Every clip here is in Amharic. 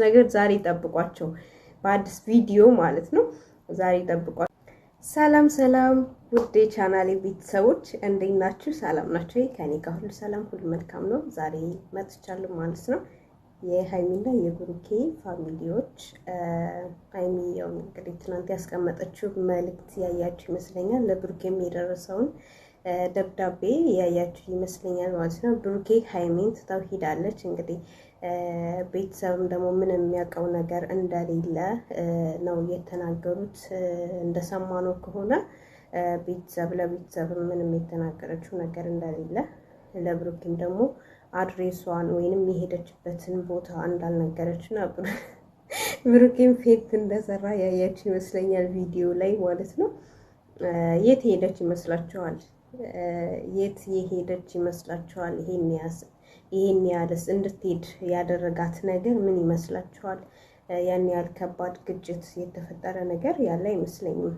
ነገር ዛሬ ጠብቋቸው በአዲስ ቪዲዮ ማለት ነው። ዛሬ ጠብቋቸው። ሰላም ሰላም ውድ ቻናሌ ቤተሰቦች እንዴት ናችሁ? ሰላም ናችሁ? ከኔ ጋር ሁሉ ሰላም ሁሉ መልካም ነው። ዛሬ መጥቻለሁ ማለት ነው። የሃይሚና የብሩኬ ፋሚሊዎች ሃይሚ ያው እንግዲህ ትናንት ያስቀመጠችው መልእክት ያያችሁ ይመስለኛል። ለብሩኬም የደረሰውን ደብዳቤ ያያችሁ ይመስለኛል ማለት ነው። ብሩኬ ሃይሚን ትታው ሄዳለች። እንግዲህ ቤተሰብም ደግሞ ምንም የሚያውቀው ነገር እንደሌለ ነው የተናገሩት። እንደሰማነው ከሆነ ቤተሰብ ለቤተሰብ ምንም የተናገረችው ነገር እንደሌለ፣ ለብሩኬም ደግሞ አድሬሷን ወይንም የሄደችበትን ቦታ እንዳልነገረችና ብሩኬም ፌክ እንደሰራ ያያችሁ ይመስለኛል ቪዲዮ ላይ ማለት ነው። የት ሄደች ይመስላችኋል? የት የሄደች ይመስላችኋል? ይሄን ያለስ እንድትሄድ ያደረጋት ነገር ምን ይመስላችኋል? ያን ያህል ከባድ ግጭት የተፈጠረ ነገር ያለ አይመስለኝም።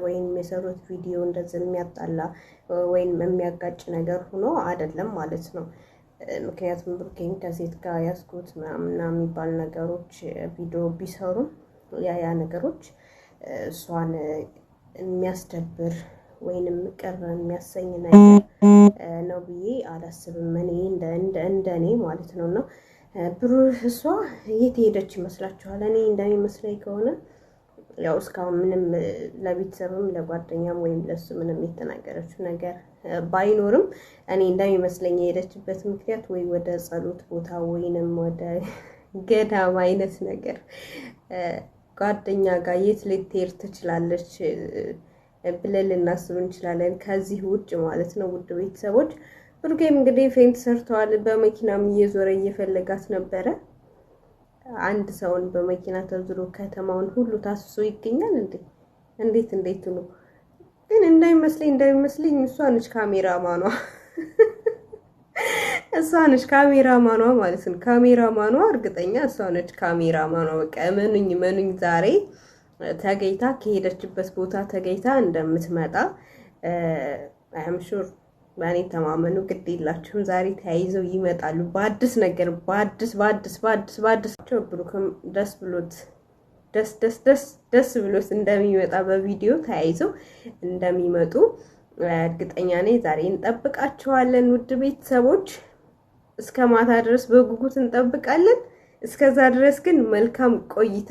ወይም የሰሩት ቪዲዮ እንደዚህ የሚያጣላ ወይም የሚያጋጭ ነገር ሆኖ አይደለም ማለት ነው። ምክንያቱም ብሩኬን ከሴት ጋር ያስኩት ምናምን የሚባል ነገሮች ቪዲዮ ቢሰሩም ያ ነገሮች እሷን የሚያስደብር ወይንም ቅር የሚያሰኝ ነገር ነው ብዬ አላስብም። እኔ እንደኔ ማለት ነውና እሷ የት ሄደች ይመስላችኋል? እኔ እንደሚመስለኝ ከሆነ ያው እስካሁን ምንም ለቤተሰብም ለጓደኛም ወይም ለሱ ምንም የተናገረችው ነገር ባይኖርም እኔ እንደሚመስለኝ የሄደችበት ምክንያት ወይ ወደ ጸሎት ቦታ ወይንም ወደ ገዳም አይነት ነገር ጓደኛ ጋር የት ልትሄድ ትችላለች ብለን ልናስብ እንችላለን፣ ከዚህ ውጭ ማለት ነው። ውድ ቤተሰቦች ብሩኬም እንግዲህ ፌንት ሰርተዋል። በመኪናም እየዞረ እየፈለጋት ነበረ። አንድ ሰውን በመኪና ተዝሮ ከተማውን ሁሉ ታስሶ ይገኛል እንዴ? እንዴት ነው ግን? እንደሚመስለኝ እሷ ነች ካሜራማኗ እሷ ነች ካሜራማኗ ማለት ነው። ካሜራማኗ እርግጠኛ እሷ ነች ካሜራማኗ። በቃ መኑኝ ዛሬ ተገይታ ከሄደችበት ቦታ ተገይታ እንደምትመጣ አም ሹር ባኔ ተማመኑ። ግድ የላችሁም። ዛሬ ተያይዘው ይመጣሉ በአዲስ ነገር በአዲስ ብሩክም ደስ ብሎት እንደሚመጣ በቪዲዮ ተያይዘው እንደሚመጡ እርግጠኛ ነኝ። ዛሬ እንጠብቃቸዋለን ውድ ቤተሰቦች። እስከ ማታ ድረስ በጉጉት እንጠብቃለን። እስከዛ ድረስ ግን መልካም ቆይታ